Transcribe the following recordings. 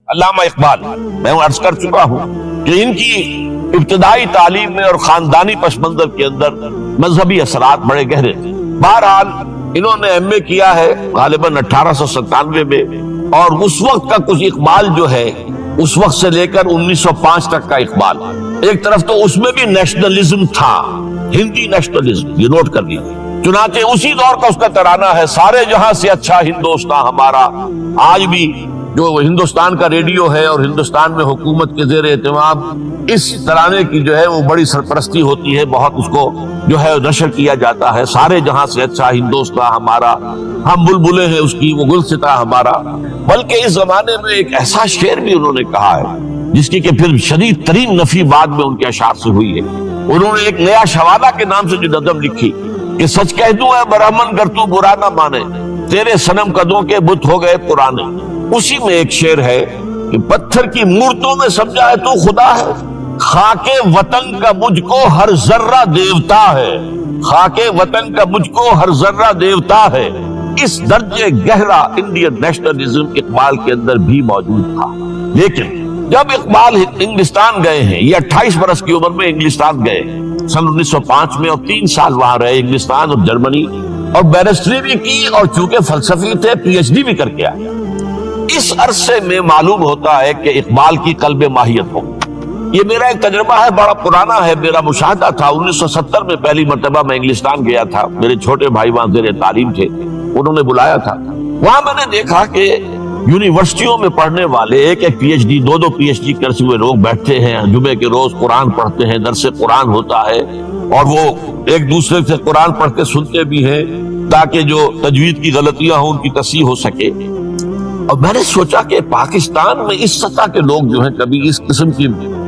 علامہ اقبال، میں عرض کر چکا ہوں کہ ان کی ابتدائی تعلیم میں اور خاندانی پس منظر کے اندر مذہبی اثرات بڑے گہرے تھے۔ بہرحال انہوں نے ایم اے کیا ہے غالباً 1897 میں، اور اس وقت کا کچھ اقبال جو ہے اس وقت سے لے کر 1905 تک کا اقبال، ایک طرف تو اس میں بھی نیشنلزم تھا، ہندی نیشنلزم، یہ نوٹ کر لیجیے۔ چنانچہ اسی دور کا اس کا ترانہ ہے، سارے جہاں سے اچھا ہندوستان ہمارا۔ آج بھی جو ہندوستان کا ریڈیو ہے اور ہندوستان میں حکومت کے زیر اہتمام اس ترانے کی جو ہے وہ بڑی سرپرستی ہوتی ہے، بہت اس کو جو ہے نشر کیا جاتا ہے، سارے جہاں سے اچھا ہندوستان ہمارا، ہم بلبلیں ہیں اس کی، وہ گلستاں ہمارا۔ بلکہ اس زمانے میں ایک ایسا شعر بھی انہوں نے کہا ہے جس کی کہ پھر شدید ترین نفی بعد میں ان کے اشعار سے ہوئی ہے۔ انہوں نے ایک نیا شوالہ کے نام سے جو نظم لکھی کہ سچ کہہ دوں اے برہمن گر تو برا نہ مانے، تیرے صنم قدوں کے بت ہو گئے پرانے۔ اسی میں ایک شعر ہے کہ پتھر کی مورتوں میں سمجھا ہے تو خدا ہے، خاک وطن کا مجھ کو ہر ذرہ دیوتا ہے، خاک وطن کا مجھ کو ہر ذرہ دیوتا ہے۔ اس درجے گہرا انڈین نیشنلزم اقبال کے اندر بھی موجود تھا۔ لیکن جب اقبال انگلستان گئے ہیں، یہ 28 برس کی عمر میں انگلستان گئے سن 1905 میں، اور 3 سال وہاں رہے انگلستان اور جرمنی، اور بیرسٹری بھی کی، اور چونکہ فلسفی تھے پی ایچ ڈی بھی کر کے آئے۔ اس عرصے میں معلوم ہوتا ہے کہ اقبال کی قلب ماہیت ہو۔ یہ میرا ایک تجربہ ہے، بڑا پرانا ہے، میرا مشاہدہ تھا۔ 1970 میں پہلی مرتبہ میں انگلستان گیا تھا، میرے چھوٹے بھائی وہاں زیر تعلیم تھے، انہوں نے بلایا تھا۔ وہاں میں نے دیکھا کہ یونیورسٹیوں میں پڑھنے والے ایک P H D, 2 P H D کرتے ہوئے لوگ بیٹھتے ہیں، جمعے کے روز قرآن پڑھتے ہیں، درس قرآن ہوتا ہے، اور وہ ایک دوسرے سے قرآن پڑھ کے سنتے بھی ہیں تاکہ جو تجوید کی غلطیاں ہوں ان کی تصحیح ہو سکے۔ اور میں نے سوچا کہ پاکستان میں اس سطح کے لوگ جو ہیں کبھی اس قسم کی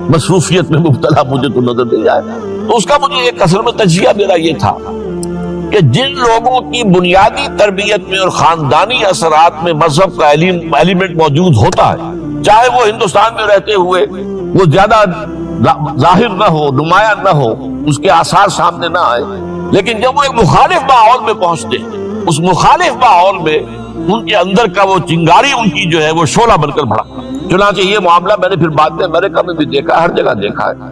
مصروفیت میں مبتلا مجھے تو نظر نہیں آیا۔ تو اس کا مجھے ایک اصل میں تجزیہ میرا یہ تھا کہ جن لوگوں کی بنیادی تربیت میں اور خاندانی اثرات میں مذہب کا ایلیمنٹ موجود ہوتا ہے، چاہے وہ ہندوستان میں رہتے ہوئے وہ زیادہ ظاہر نہ ہو، نمایاں نہ ہو، اس کے آثار سامنے نہ آئے، لیکن جب وہ ایک مخالف ماحول میں پہنچتے ہیں، اس مخالف ماحول میں ان کے اندر کا وہ چنگاری ان کی جو ہے وہ شعلہ بن کر بھڑکتا۔ چنانچہ یہ معاملہ میں نے پھر بعد میں امریکہ میں بھی دیکھا، ہر جگہ دیکھا ہے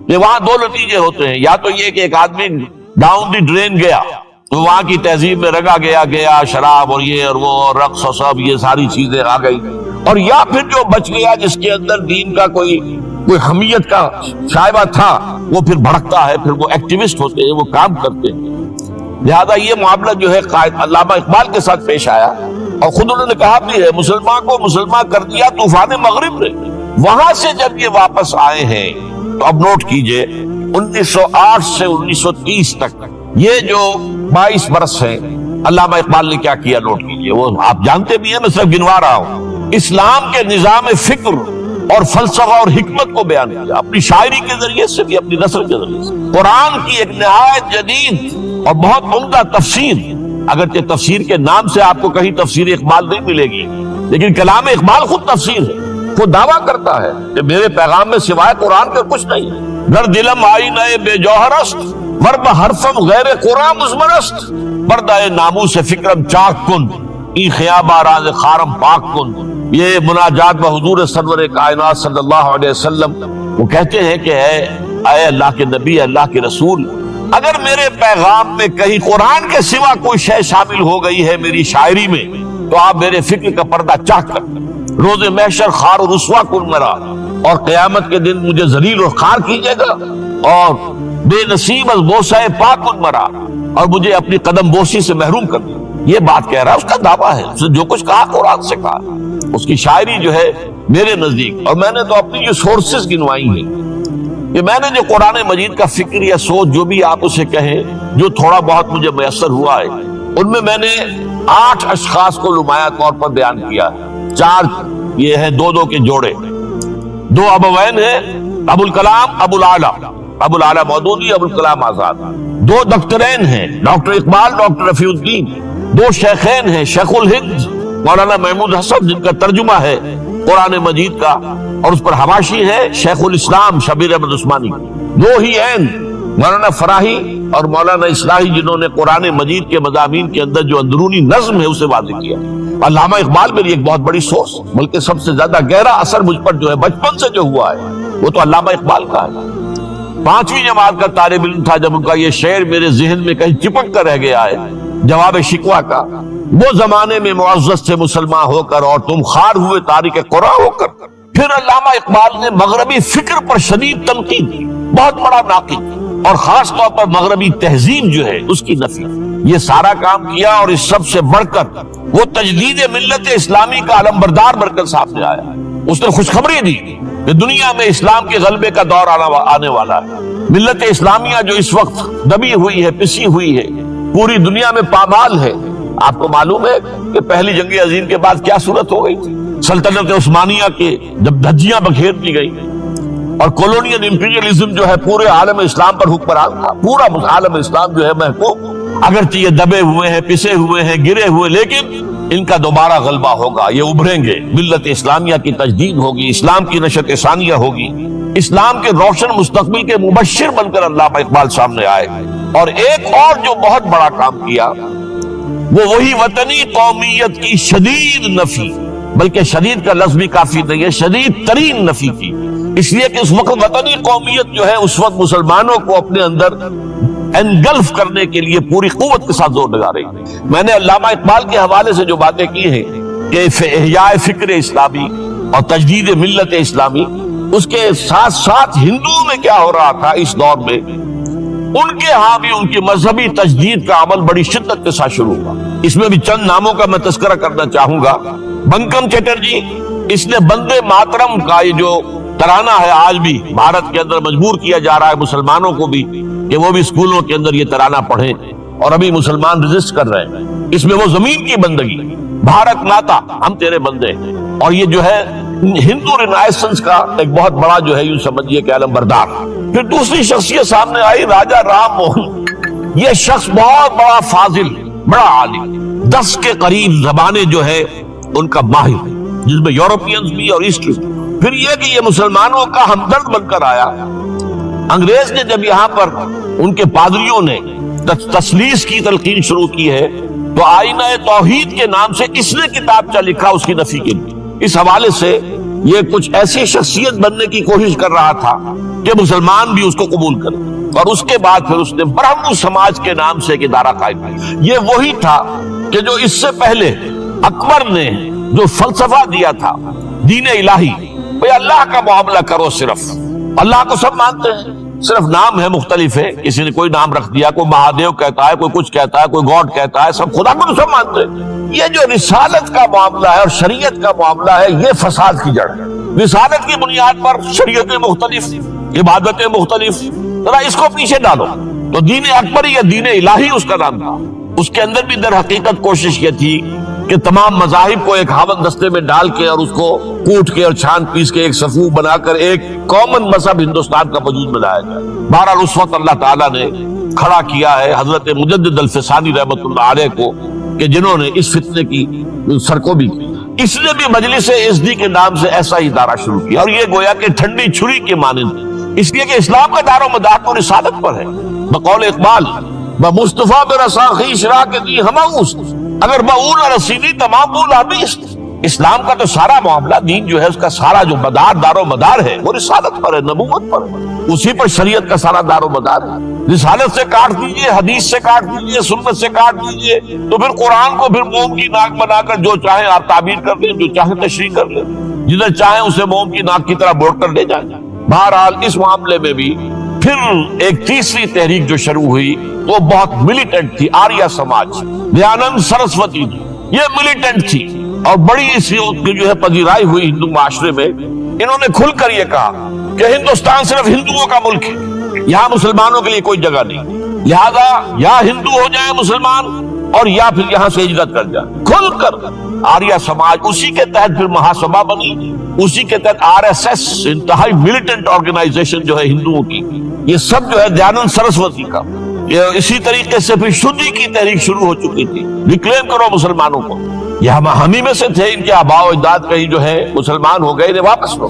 کہ وہاں 2 نتیجے ہوتے ہیں، یا تو یہ کہ ایک آدمی ڈاؤن دی ڈرین گیا تو وہاں کی تہذیب میں رگا گیا شراب اور یہ اور وہ اور رقص اور سب یہ ساری چیزیں آ گئی، اور یا پھر جو بچ گیا جس کے اندر دین کا کوئی حمیت کا شائبہ تھا وہ پھر بھڑکتا ہے، پھر وہ ایکٹیوسٹ ہوتے ہیں، وہ کام کرتے ہیں۔ لہذا یہ معاملہ جو ہے علامہ اقبال کے ساتھ پیش آیا، اور خود انہوں نے کہا بھی ہے مسلمان کو مسلمان کر دیا طوفان مغرب نے۔ وہاں سے جب یہ واپس آئے ہیں تو اب نوٹ کیجئے 1908 سے 1930 تک یہ جو 22 برس ہیں، علامہ اقبال نے کیا کیا نوٹ کیجئے۔ وہ آپ جانتے بھی ہیں، میں صرف گنوا رہا ہوں۔ اسلام کے نظام فکر اور فلسفہ اور حکمت کو بیان کیا، اپنی شاعری کے ذریعے سے بھی، اپنی نثر کے ذریعے سے۔ قرآن کی ایک نہایت جدید اور بہت عمدہ تفسیر، اگرچہ تفسیر کے نام سے آپ کو کہیں تفسیر اقبال نہیں ملے گی، لیکن کلام اقبال خود تفسیر ہے۔ وہ دعویٰ کرتا ہے کہ میرے پیغام میں سوائے قرآن کا کچھ نہیں ہے۔ گر دلم آئی نئے بے جوہرست، ورب حرفم غیر قرآن مزمرست، پردہ ناموس فکرم چاک کن، ای خیابہ راز خارم پاک کن۔ یہ مناجات بحضور سرور کائنات صلی اللہ علیہ وسلم، وہ کہتے ہیں کہ اے اللہ کے نبی، اللہ کے رسول، اگر میرے پیغام میں کہیں قرآن کے سوا کوئی شے شامل ہو گئی ہے میری شاعری میں تو آپ میرے فکر کا پردہ چاک کر دیں۔ روز محشر خار و رسوا کن مرا، اور قیامت کے دن مجھے ذلیل اور خار کیجیے گا، اور بے نصیب از بوسہ پاک کن مرا، اور مجھے اپنی قدم بوسی سے محروم کر دیں۔ یہ بات کہہ رہا ہے، اس کا دعویٰ ہے، اس نے جو کچھ کہا قرآن سے کہا۔ اس کی شاعری جو ہے میرے نزدیک، اور میں نے تو اپنی جو سورسز گنوائی ہیں کہ میں نے جو قرآن مجید کا فکر یا سوچ جو بھی آپ اسے کہیں، جو تھوڑا بہت مجھے میسر ہوا ہے، ان میں نے 8 اشخاص کو نمایاں طور پر بیان کیا ہے۔ 4 یہ ہیں 2 کے جوڑے، 2 ابوین ہیں، ابو الکلام ابو العلا مودودی، ابو الکلام آزاد۔ 2 دکترین ہیں، ڈاکٹر اقبال، ڈاکٹر رفیع الدین۔ 2 شیخین ہیں، شیخ الہند مولانا محمود حسن، جن کا ترجمہ ہے قرآن مجید کا، اور اس پر حواشی ہے شیخ الاسلام شبیر احمد عثمانی۔ 2 ہی عین مولانا فراہی اور مولانا اصلاحی جنہوں نے قرآن مجید کے مضامین کے اندر جو اندرونی نظم ہے اسے واضح کیا. علامہ اقبال میری ایک بہت بڑی سورس، بلکہ سب سے زیادہ گہرا اثر مجھ پر جو ہے بچپن سے جو ہوا ہے وہ تو علامہ اقبال کا ہے. 5ویں جماعت کا طالب علم تھا جب ان کا یہ شعر میرے ذہن میں کہیں چپک کر رہ گیا ہے، جواب شکوہ کا. وہ زمانے میں معزز تھے مسلمان ہو کر اور تم خار ہوئے تاریخ قرآن ہو کر. پھر علامہ اقبال نے مغربی فکر پر شدید تنقید کی، بہت بڑا ناقد، اور خاص طور پر مغربی تہذیب جو ہے اس کی نفی. یہ سارا کام کیا اور اس سب سے بڑھ کر وہ تجدید ملت اسلامی کا علمبردار بن کر سامنے آیا. اس نے خوشخبری دی کہ دنیا میں اسلام کے غلبے کا دور آنے والا ہے. ملت اسلامیہ جو اس وقت دبی ہوئی ہے، پسی ہوئی ہے، پوری دنیا میں پامال ہے. آپ کو معلوم ہے کہ پہلی جنگ عظیم کے بعد کیا صورت ہو گئی تھی؟ سلطنت عثمانیہ کے جب دھجیاں بکھیر دی گئی اور کولونیل امپیریلزم جو ہے پورے عالم اسلام پر حکمران تھا، پورا عالم اسلام جو ہے محکوم. اگرچہ یہ دبے ہوئے ہیں، پسے ہوئے ہیں، گرے ہوئے، لیکن ان کا دوبارہ غلبہ ہوگا، یہ ابھریں گے. ملت اسلامیہ کی تجدید ہوگی، اسلام کی نشت ثانیہ ہوگی، اسلام کے روشن مستقبل کے مبشر بن کر علامہ اقبال سامنے آئے. اور ایک اور جو بہت بڑا کام کیا وہ وہی وطنی قومیت کی شدید نفی، بلکہ شدید کا لفظ بھی کافی نہیں ہے، شدید ترین نفی کی. اس لیے کہ اس وقت وطنی قومیت جو ہے اس وقت مسلمانوں کو اپنے اندر انگلف کرنے کے لیے پوری قوت کے ساتھ زور لگا رہی. میں نے علامہ اقبال کے حوالے سے جو باتیں کی ہیں کہ احیاء فکر اسلامی اور تجدید ملت اسلامی، اس کے ساتھ ساتھ ہندوؤں میں کیا ہو رہا تھا اس دور میں، ان کے ہاں بھی ان کی مذہبی تجدید کا عمل بڑی شدت کے ساتھ شروع ہوا. اس میں بھی چند ناموں کا میں تذکرہ کرنا چاہوں گا. بنکم چٹرجی، اس نے بندے ماترم کا یہ جو ترانہ ہے آج بھی بھارت کے اندر مجبور کیا جا رہا ہے مسلمانوں کو بھی کہ وہ بھی اسکولوں کے اندر یہ ترانہ پڑھیں، اور ابھی مسلمان رجسٹ کر رہے ہیں. اس میں وہ زمین کی بندگی، بھارت ماتا ہم تیرے بندے، اور یہ جو ہے ہندو رینائسنس کا ایک بہت بڑا جو ہے یوں سمجھیے کہ علم بردار. پھر دوسری شخصیت سامنے آئی، راجا رام موہن. یہ شخص بہت بڑا فاضل، بڑا عالم، 10 کے قریب زبانیں جو ہے ان کا ماہر، جس میں یورپینز بھی اور ایسٹ. پھر یہ کہ یہ مسلمانوں کا ہمدرد بن کر آیا. انگریز نے جب یہاں پر ان کے پادریوں نے تسلیس کی تلقین شروع کی ہے تو آئینہ توحید کے نام سے اس نے کتابچہ لکھا اس کی نفی کے لیے. اس حوالے سے یہ کچھ ایسی شخصیت بننے کی کوشش کر رہا تھا کہ مسلمان بھی اس کو قبول کریں. اور اس کے بعد پھر اس نے برہمو سماج کے نام سے ایک ادارہ قائم کیا. یہ وہی تھا کہ جو اس سے پہلے اکبر نے جو فلسفہ دیا تھا دین الہی، بھئی اللہ کا معاملہ کرو، صرف اللہ کو سب مانتے ہیں، صرف نام ہے مختلف ہے. کسی نے کوئی نام رکھ دیا، کوئی مہادیو کہتا ہے، کوئی کچھ کہتا ہے، کوئی گاڈ کہتا ہے، سب خدا کو سب مانتے ہیں. یہ جو رسالت کا معاملہ ہے اور شریعت کا معاملہ ہے، یہ فساد کی جڑ ہے. رسالت کی بنیاد پر شریعتیں مختلف، عبادتیں مختلف، ذرا اس کو پیچھے ڈالو. تو دین اکبری یا دین الہی اس کا نام تھا. اس کے اندر بھی در حقیقت کوشش یہ تھی کہ تمام مذاہب کو ایک ہاون دستے میں ڈال کے اور اس کو کوٹ کے اور چھان پیس کے ایک صفوف بنا کر ایک کامن مذہب ہندوستان کا وجود میں لایا جائے. بہرحال اس وقت اللہ تعالیٰ نے کھڑا کیا ہے حضرت مجدد الفسانی رحمۃ اللہ علیہ کو کہ جنہوں نے اس فتنے کی سرکوبی کی. اس نے بھی مجلس ازدی کے نام سے ایسا ہی ادارہ شروع کیا، اور یہ گویا کہ ٹھنڈی چھری کے مانند، اس لیے کہ اسلام کا دار و مدار تو رسالت پر ہے. بقول اقبال بمصطفیٰ برسا خویش را کے دی ہماؤس، اگر بؤول رسیدی تمام بول حبیست. اسلام کا تو سارا معاملہ، دین جو ہے اس کا سارا جو مدار دار و مدار ہے وہ رسالت پر ہے، نبوت پر ہے. اسی پر شریعت کا سارا دار و مدار ہے. رسالت سے کاٹ دیجئے، حدیث سے کاٹ دیجئے، سنت سے کاٹ دیجئے، تو پھر قرآن کو پھر موم کی ناک بنا کر جو چاہیں آپ تعبیر کر لیں، جو چاہیں تشریح کر لیں، جدھر چاہیں اسے موم کی ناک کی طرح بوٹ کر لے جائیں. بہرحال اس معاملے میں بھی پھر ایک تیسری تحریک جو شروع ہوئی وہ بہت ملیٹنٹ تھی، آریہ سماج، دیانند سرسوتی جی. یہ ملیٹنٹ تھی اور بڑی اس جو ہے پذیرائی ہوئی ہندو معاشرے میں. انہوں نے کھل کر یہ کہا کہ ہندوستان صرف ہندوؤں کا ملک ہے، یہاں مسلمانوں کے لیے کوئی جگہ نہیں، لہذا یا ہندو ہو جائیں مسلمان اور یا پھر یہاں سے ہجرت کر جائیں. کھل کر آریہ سماج، اسی کے تحت پھر مہاسبھا بنی، اسی کے تحت RSS، انتہائی ملیٹنٹ آرگنائزیشن جو ہے ہندوؤں کی. یہ سب جو ہے دیانند سرسوتی کا. یہ اسی طریقے سے پھر شدھی کی تحریک شروع ہو چکی تھی، ریکلیم کرو مسلمانوں کو. یہ ہم ہی میں سے تھے، ان کے آباء و اجداد کہیں جو ہے مسلمان ہو گئے، انہیں واپس لو.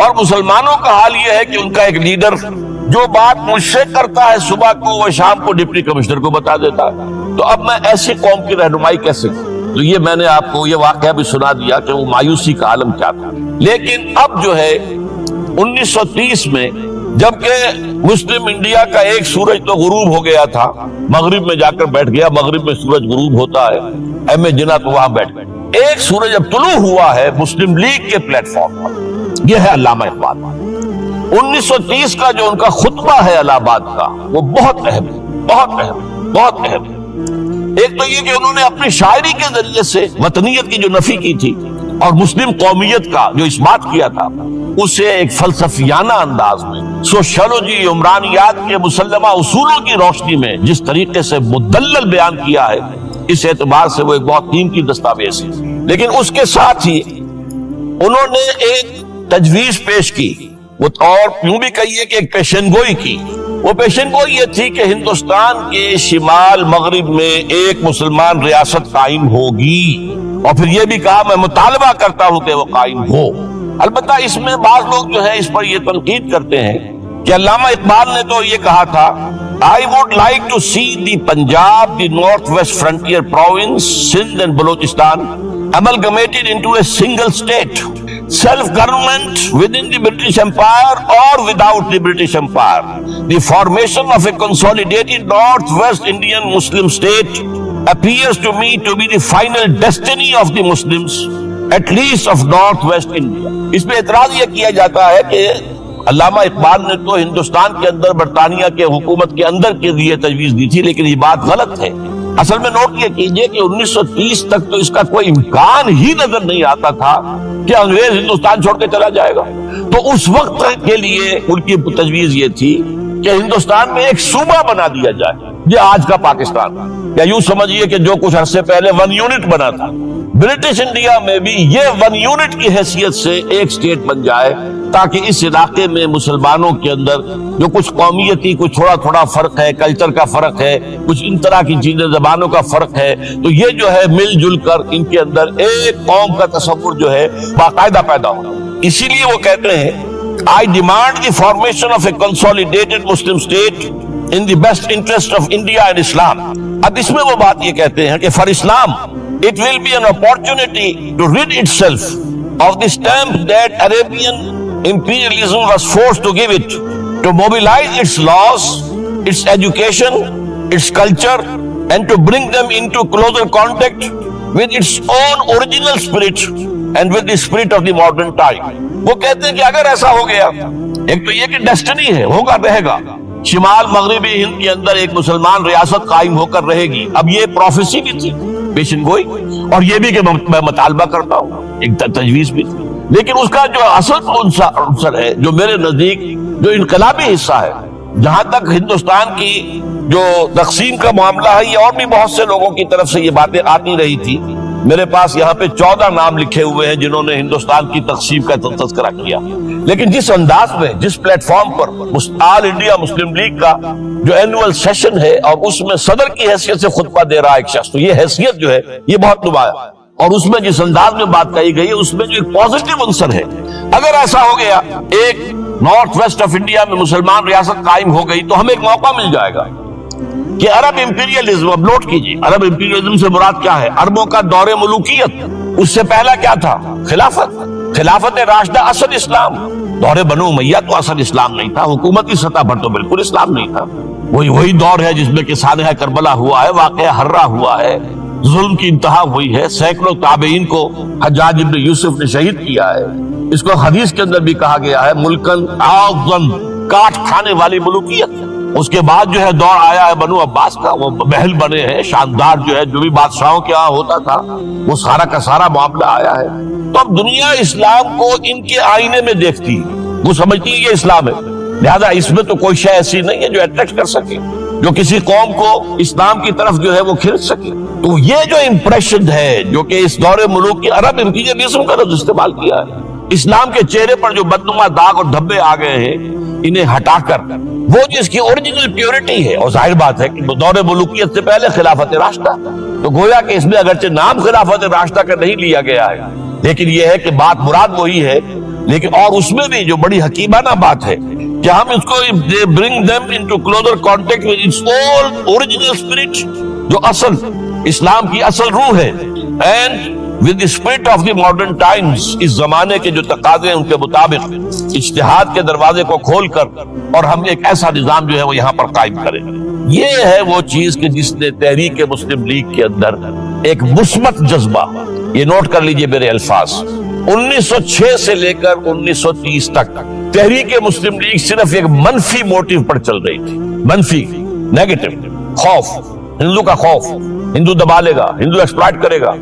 اور مسلمانوں کا حال یہ ہے کہ ان کا ایک لیڈر جو بات مجھ سے کرتا ہے صبح کو وہ شام کو ڈپٹی کمشنر کو بتا دیتا ہے. تو اب میں ایسی قوم کی رہنمائی کیسے کروں؟ تو یہ میں نے آپ کو یہ واقعہ بھی سنا دیا کہ وہ مایوسی کا عالم کیا تھا. لیکن اب جو ہے 1930 میں جبکہ مسلم انڈیا کا ایک سورج تو غروب ہو گیا تھا، مغرب میں جا کر بیٹھ گیا، مغرب میں سورج غروب ہوتا ہے، ایم اے جناح تو وہاں بیٹھ گئے. ایک سورج اب طلوع ہوا ہے مسلم لیگ کے پلیٹ فارم پر، یہ ہے علامہ اقبال. 1930 کا جو ان کا خطبہ ہے الہ آباد کا وہ بہت اہم ہے، بہت اہم، بہت اہم ہے. ایک تو یہ کہ انہوں نے اپنی شاعری کے ذریعے سے وطنیت کی جو نفی کی تھی اور مسلم قومیت کا جو اس بات کیا تھا اسے ایک فلسفیانہ انداز میں سوشیولوجی عمرانیات کے مسلمہ اصولوں کی روشنی میں جس طریقے سے مدلل بیان کیا ہے، اس اعتبار سے وہ ایک بہت قیمتی دستاویز ہے. لیکن اس کے ساتھ ہی انہوں نے ایک تجویز پیش کی، اور یوں بھی کہیے کہ ایک پیشن گوئی کی. وہ پیشن گوئی یہ تھی کہ ہندوستان کے شمال مغرب میں ایک مسلمان ریاست قائم ہوگی، اور پھر یہ بھی کہا میں مطالبہ کرتا ہوں کہ وہ قائم ہو. البتہ اس میں بعض لوگ جو ہے اس پر یہ تنقید کرتے ہیں کہ علامہ اقبال نے تو یہ کہا تھا I would like to see the Punjab, the Northwest Frontier Province, Sindh and Balochistan amalgamated into a single state. Self-government within the British Empire or without the British Empire. The formation of a consolidated Northwest Indian Muslim state appears to me to be the final destiny of the Muslims, at least of Northwest India. اس پہ اعتراض یہ کیا جاتا ہے کہ علامہ اقبال نے تو ہندوستان کے اندر برطانیہ کے حکومت کے اندر کے لیے تجویز دی تھی، لیکن یہ بات غلط ہے. اصل میں نوٹ یہ کیجئے کہ 1930 تک تو اس کا کوئی امکان ہی نظر نہیں آتا تھا کہ انگریز ہندوستان چھوڑ کے چلا جائے گا. تو اس وقت کے لیے ان کی تجویز یہ تھی کہ ہندوستان میں ایک صوبہ بنا دیا جائے، یہ آج کا پاکستان، یا یوں سمجھیے کہ جو کچھ عرصے پہلے 1 یونٹ بنا تھا، برٹش انڈیا میں بھی یہ 1 یونٹ کی حیثیت سے ایک سٹیٹ بن جائے، تاکہ اس علاقے میں مسلمانوں کے اندر جو کچھ قومیتی کچھ تھوڑا تھوڑا فرق ہے، کلچر کا فرق ہے، کچھ ان طرح کی چیزیں، زبانوں کا فرق ہے، تو یہ جو ہے مل جل کر ان کے اندر ایک قوم کا تصور جو ہے باقاعدہ پیدا ہو. اسی لیے وہ کہتے ہیں I demand the formation of a consolidated Muslim state in the best interest of India and Islam. اب اس میں وہ بات یہ کہتے ہیں کہ for Islam it will be an opportunity to rid itself of the stamp that Arabian imperialism was forced to give it, to mobilize its laws, its education, its culture, and to bring them into closer contact with its own original spirit and with the spirit of the modern time. وہ کہتے ہیں کہ اگر ایسا ہو گیا، ایک تو یہ کہ ڈیسٹنی ہے، ہوگا، رہے گا، شمال مغربی ہند کے اندر ایک مسلمان ریاست قائم ہو کر رہے گی. اب یہ پروفیسی بھی تھی، پیشن گوئی، اور یہ بھی کہ میں مطالبہ کرتا ہوں، ایک تجویز بھی تھی. لیکن اس کا جو اصل عنصر ہے، جو میرے نزدیک جو انقلابی حصہ ہے، جہاں تک ہندوستان کی جو تقسیم کا معاملہ ہے، یہ اور بھی بہت سے لوگوں کی طرف سے یہ باتیں آتی رہی تھی. میرے پاس یہاں پہ 14 نام لکھے ہوئے ہیں جنہوں نے ہندوستان کی تقسیم کا تذکرہ کیا. لیکن جس انداز میں، جس پلیٹ فارم پر آل انڈیا مسلم لیگ کا جو اینوئل سیشن ہے اور اس میں صدر کی حیثیت سے خطبہ دے رہا ہے ایک شخص، تو یہ حیثیت جو ہے یہ بہت نمایاں ہے، اور اس میں جس انداز میں بات کہی گئی ہے اس میں جو ایک پازیٹیو عنصر ہے. اگر ایسا ہو گیا ایک نارتھ ویسٹ آف انڈیا میں مسلمان ریاست قائم ہو گئی تو ہمیں ایک موقع مل جائے گا کہ عرب امپیریلزم، اب نوٹ کیجیے عرب امپیریلزم سے مراد کیا ہے؟ عربوں کا دور ملوکیت. اس سے پہلا کیا تھا؟ خلافت راشدہ، اصل اسلام. دور بنو امیہ تو اصل اسلام نہیں تھا، حکومتی سطح پر تو بالکل اسلام نہیں تھا. وہی دور ہے جس میں کہ سانحہ کربلا ہوا ہے، واقعہ ہررا ہوا ہے، ظلم کی انتہا ہوئی ہے، سینکڑوں تابعین کو حجاج ابن یوسف نے شہید کیا ہے. اس کو حدیث کے اندر بھی کہا گیا ہے ملکن اعظم، کاٹ کھانے والی ملوکیت. اس کے بعد جو ہے دور آیا ہے بنو عباس کا، وہ محل بنے ہیں شاندار، جو ہے جو بھی بادشاہوں کے ہاں ہوتا تھا وہ سارا کا سارا معاملہ آیا ہے. تو اب دنیا اسلام کو ان کے آئینے میں دیکھتی ہے، وہ سمجھتی ہے یہ اسلام ہے، لہذا اس میں تو کوئی شے ایسی نہیں ہے جو اٹریکٹ کر سکے، جو کسی قوم کو اسلام کی طرف جو ہے وہ کھینچ سکے. تو یہ جو امپریشن ہے جو کہ اس دور ملوک کی عرب امپیریلزم کا لفظ استعمال کیا ہے، اسلام کے چہرے پر جو بدنما داغ اور دھبے آ گئے ہیں انہیں ہٹا کر وہ جس کی اوریجنل پیورٹی ہے، اور ظاہر بات ہے کہ دور ملوکیت سے پہلے خلافت راشدہ، تو گویا کہ اس میں اگرچہ نام خلافت راشدہ کا نہیں لیا گیا ہے، لیکن یہ ہے کہ بات مراد وہی ہے لیکن اور اس میں بھی جو بڑی حکیمانہ بات ہے کہ ہم اس کو bring them into closer contact with its old original spirit، جو اصل اسلام کی اصل روح ہے، and with the spirit of the modern times، اس زمانے کے جو تقاضے ہیں ان کے مطابق اجتہاد کے دروازے کو کھول کر اور ہم ایک ایسا نظام جو ہے وہ یہاں پر قائم کریں۔ یہ ہے وہ چیز کہ جس نے تحریک مسلم لیگ کے اندر ایک مثبت جذبہ، یہ نوٹ کر لیجئے میرے الفاظ، 1906 سے لے کر 1930 تک تحریک مسلم لیگ صرف ایک منفی موٹیو پر چل رہی تھی، منفی، نیگیٹو، خوف، ہندو کا خوف، ہندو دبا لے گا، ہندو ایکسپلائٹ کرے گا،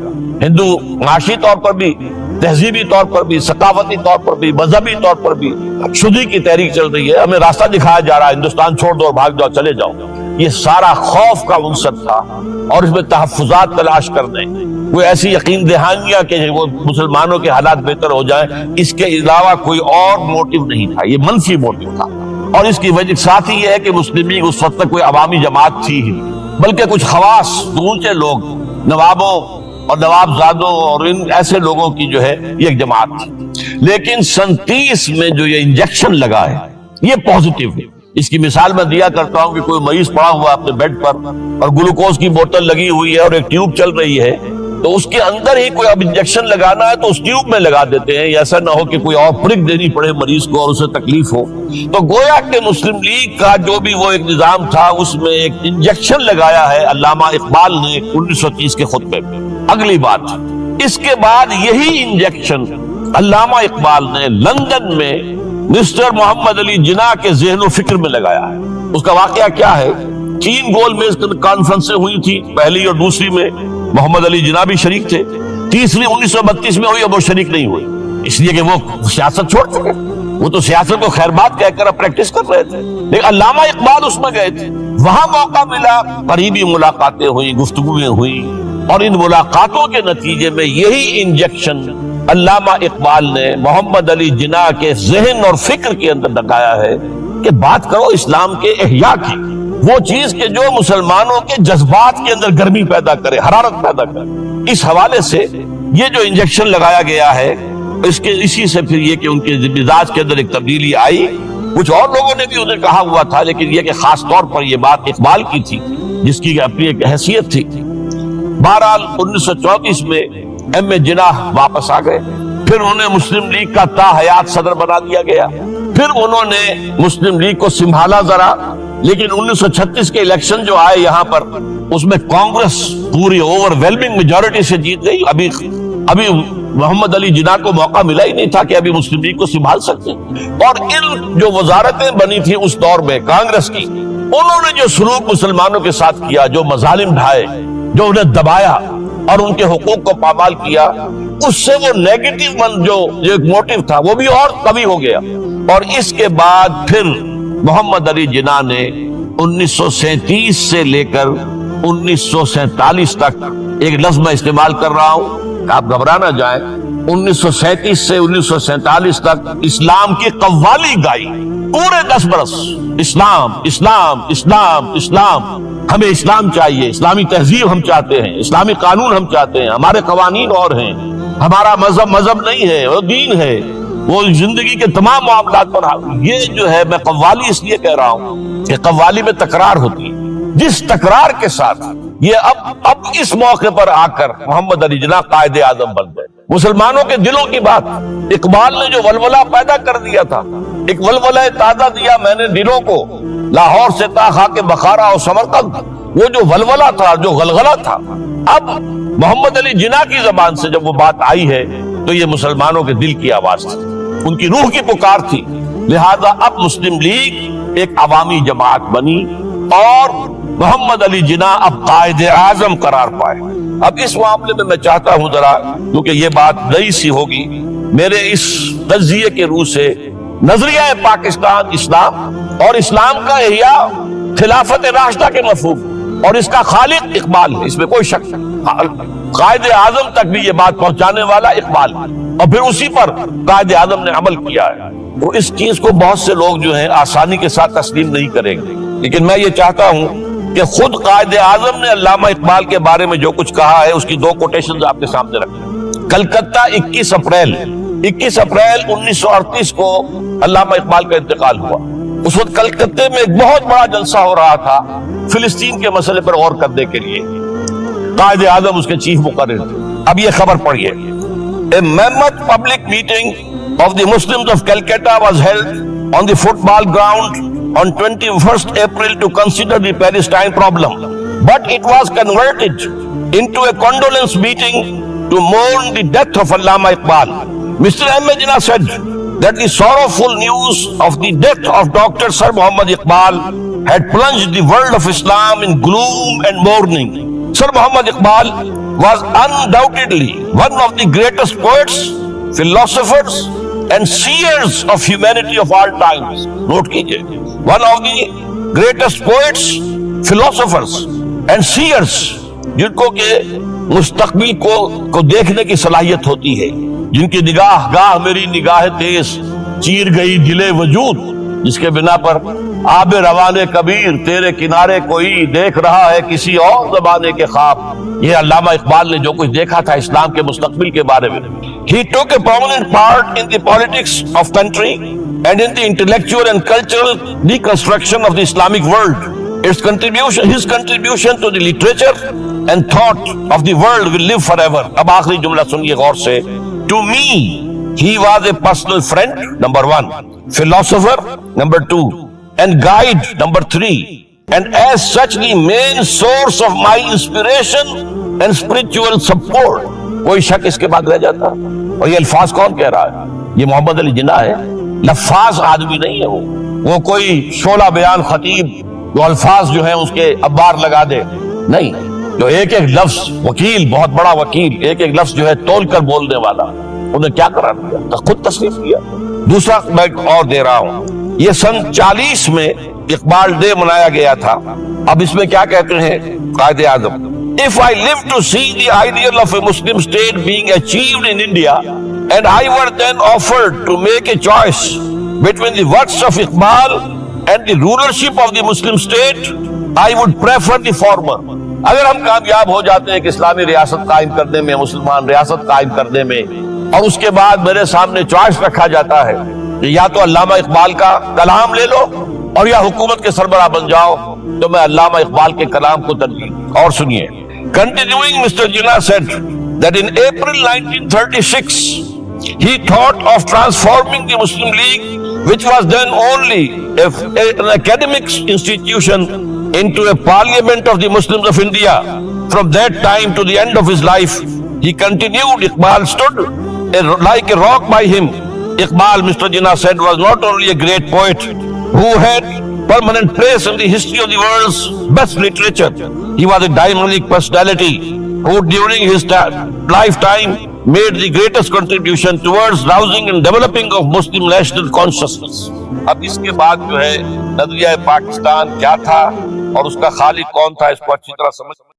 ہندو معاشی طور پر بھی، تہذیبی طور پر بھی، ثقافتی طور پر بھی، مذہبی طور پر بھی شدی کی تحریک چل رہی ہے، ہمیں راستہ دکھایا جا رہا ہے، ہندوستان چھوڑ دو اور بھاگ جاؤ، چلے جاؤ۔ یہ سارا خوف کا عنصر تھا اور اس میں تحفظات تلاش کرنے، کوئی ایسی یقین دہانیاں کہ وہ مسلمانوں کے حالات بہتر ہو جائیں، اس کے علاوہ کوئی اور موٹیو نہیں تھا، یہ منفی موٹیو تھا۔ اور اس کی وجہ ساتھ ہی یہ ہے کہ مسلم لیگ اس وقت تک کوئی عوامی جماعت تھی ہی، بلکہ کچھ خواص، اونچے لوگ، نوابوں اور نواب زادوں اور ان ایسے لوگوں کی جو ہے یہ ایک جماعت تھی۔ لیکن 37 میں جو یہ انجیکشن لگا ہے یہ پوزیٹیو ہے۔ اس کی مثال میں دیا کرتا ہوں کہ کوئی مریض پڑا ہوا اپنے بیڈ پر اور گلوکوز کی بوتل لگی ہوئی ہے اور ایک ٹیوب چل رہی ہے، تو اس کے اندر ہی کوئی اب انجیکشن لگانا ہے تو اس ٹیوب میں لگا دیتے ہیں، ایسا نہ ہو کہ کوئی اور پرک دینی پڑے مریض کو اور اسے تکلیف ہو۔ تو گویا کہ مسلم لیگ کا جو بھی وہ ایک نظام تھا اس میں ایک انجیکشن لگایا ہے علامہ اقبال نے 1930 کے خطبے میں۔ اگلی بات، اس کے بعد یہی انجیکشن علامہ اقبال نے لندن میں مسٹر محمد علی جناح کے ذہن و فکر میں لگایا ہے۔ اس کا واقعہ کیا ہے؟ 3 گول میز کانفرنسیں ہوئی تھی، پہلی اور دوسری میں محمد علی جناح بھی شریک تھے، تیسری 1932 میں ہوئی اور وہ شریک نہیں ہوئی، اس لیے کہ وہ سیاست چھوڑ چکے، وہ تو سیاست کو خیر بات کہہ کر پریکٹس کر رہے تھے، لیکن علامہ اقبال اس میں گئے تھے، وہاں موقع ملا، قریبی ملاقاتیں ہوئیں، گفتگویں ہوئیں، اور ان ملاقاتوں کے نتیجے میں یہی انجیکشن علامہ اقبال نے محمد علی جناح کے ذہن اور فکر کے اندر لگایا ہے کہ بات کرو اسلام کے احیاء کی، وہ چیز کہ جو مسلمانوں کے جذبات کے اندر گرمی پیدا کرے، حرارت پیدا کرے۔ اس حوالے سے یہ جو انجیکشن لگایا گیا ہے اسی سے پھر یہ کہ ان کے مزاج کے اندر ایک تبدیلی آئی، کچھ اور لوگوں نے بھی انہیں کہا ہوا تھا، لیکن یہ کہ خاص طور پر یہ بات اقبال کی تھی جس کی اپنی ایک حیثیت تھی۔ بہرحال 1934 میں ایم اے جناح واپس آ گئے، پھر انہیں مسلم لیگ کا تا حیات صدر بنا دیا گیا، پھر انہوں نے مسلم لیگ کو سنبھالا ذرا، لیکن 1936 کے الیکشن جو آئے یہاں پر اس میں کانگریس پوری اوور ویلمنگ میجورٹی سے جیت گئی۔ ابھی محمد علی جناح کو موقع ملا ہی نہیں تھا کہ ابھی مسلم لیگ کو سنبھال سکتے، اور ان جو وزارتیں بنی تھی اس دور میں کانگریس کی، انہوں نے جو سلوک مسلمانوں کے ساتھ کیا، جو مظالم ڈھائے، جو انہیں دبایا اور ان کے حقوق کو پامال کیا، اس سے وہ نیگیٹو جو ایک موٹیو تھا وہ بھی اور قوی ہو گیا۔ اور اس کے بعد پھر محمد علی جناح نے 1937 سے لے کر 1947 تک، ایک لفظ میں استعمال کر رہا ہوں آپ گھبرا نہ جائیں، 1937 سے 1947 تک اسلام کی قوالی گائی، پورے 10 برس اسلام اسلام اسلام اسلام، ہمیں اسلام چاہیے، اسلامی تہذیب ہم چاہتے ہیں، اسلامی قانون ہم چاہتے ہیں، ہمارے قوانین اور ہیں، ہمارا مذہب نہیں ہے، وہ دین ہے، وہ زندگی کے تمام معاملات پر۔ یہ جو ہے میں قوالی اس لیے کہہ رہا ہوں کہ قوالی میں تکرار ہوتی ہے، جس تکرار کے ساتھ یہ اب اس موقع پر آ کر محمد علی جناح قائد اعظم بن گئے۔ مسلمانوں کے دلوں کی بات، اقبال نے جو ولولہ پیدا کر دیا تھا، ایک ولولہ تازہ دیا میں نے دلوں کو، لاہور سے تا خاک بخارا اور سمرقند، وہ جو ولولہ تھا، جو غلغلہ تھا، اب محمد علی جناح کی زبان سے جب وہ بات آئی ہے تو یہ مسلمانوں کے دل کی آواز تھی، ان کی روح کی پکار تھی۔ لہذا اب مسلم لیگ ایک عوامی جماعت بنی اور محمد علی جناح اب قائد اعظم قرار پائے۔ اب اس معاملے میں میں چاہتا ہوں ذرا، کیونکہ یہ بات نئی سی ہوگی، میرے اس تجزیے کے روح سے نظریہ پاکستان اسلام اور اسلام کا احیاء خلافت راشدہ کے مفہوم، اور اس کا خالق اقبال ہے، اس میں کوئی شک نہیں۔ قائد اعظم تک بھی یہ بات پہنچانے والا اقبال، اور پھر اسی پر قائد اعظم نے عمل کیا ہے۔ تو اس چیز کو بہت سے لوگ جو ہیں آسانی کے ساتھ تسلیم نہیں کریں گے، لیکن میں یہ چاہتا ہوں کہ خود قائد اعظم نے علامہ اقبال کے بارے میں جو کچھ کہا ہے اس کی 2 کوٹیشنز آپ کے سامنے رکھیں۔ کلکتہ 21 اپریل 21 اپریل 1938 کو علامہ اقبال کا انتقال ہوا. اس وقت کلکتے میں ایک بہت بڑا جلسہ ہو رہا تھا فلسطین کے مسئلے پر غور کرنے کے لیے. قائد اعظم اس کے چیف مقرر تھے. اب یہ خبر پڑھیے. A mammoth public meeting of the Muslims of Calcutta was held on the football ground on 21st April to consider the Palestine problem. But it was converted into a condolence meeting to mourn the death of Allama Iqbal. Mr. M.A. Jinnah said that the sorrowful news of the death of Dr. Sir Muhammad Iqbal had plunged the world of Islam in gloom and mourning. Sir Muhammad Iqbal was undoubtedly one of the greatest poets, philosophers and seers of humanity of all times. Note kijiye, one of the greatest poets, philosophers and seers, جن کو کہ مستقبل کو دیکھنے کی صلاحیت ہوتی ہے, جن کی نگاہ گاہ میری نگاہ تیز چیر گئی دل وجود, جس کے بنا پر آب روان کبیر تیرے کنارے کوئی دیکھ رہا ہے کسی اور زمانے کے خواب. یہ علامہ اقبال نے جو کچھ دیکھا تھا اسلام کے مستقبل کے بارے میں. He took a prominent part in the politics of country and in the intellectual and cultural reconstruction of the Islamic world. His contribution to the literature and thought of the world will live forever. اب آخری جملہ سنیے غور سے. To me, he was a personal friend, number 1, philosopher, number 2, and guide, number 3, and as such the main source of my inspiration and spiritual support. کوئی شک اس کے بعد رہ جاتا؟ اور یہ الفاظ کون کہہ رہا ہے؟ یہ محمد علی جناح ہے. لفاظ آدمی نہیں ہے وہ کوئی شعلہ بیان خطیب جو الفاظ جو ہیں اس کے ابار لگا دے نہیں. جو ایک ایک لفظ وکیل, بہت بڑا وکیل, ایک ایک لفظ جو ہے تول کر بولنے والا, انہیں کیا قرار دیا؟ خود تصنیف کیا. دوسرا میں اور دے رہا ہوں, یہ سن 40 میں اقبال ڈے منایا گیا تھا. اب اس میں کیا کہتے ہیں Quaid Azam, If I live to see the ideal of a Muslim state being achieved in India and I were then offered to make a choice between the works of Iqbal and the rulership of the Muslim state, I would prefer the former. اگر ہم کامیاب ہو جاتے ہیں کہ اسلامی ریاست قائم کرنے میں, مسلمان ریاست قائم کرنے میں, اور اس کے بعد میرے سامنے چوائس رکھا جاتا ہے کہ یا تو علامہ اقبال کا کلام لے لو اور یا حکومت کے سربراہ بن جاؤ, تو میں علامہ اقبال کے کلام کو ترجیح. اور سنیے. Continuing, Mr. Jinnah said that in April 1936 he thought of transforming the Muslim League, which was then only an academic institution, into a parliament of the Muslims of India. From that time to the end of his life, he continued. Iqbal stood like a rock by him. Iqbal, Mr. Jinnah said, was not only a great poet who had permanent place in the history of the world's best literature. He was a dynamic personality who during his lifetime made the greatest contribution towards rousing and developing of Muslim national consciousness. اب اس کے بعد جو ہے نظریہ پاکستان کیا تھا اور اس کا خالق کون تھا, اس کو اچھی طرح سمجھ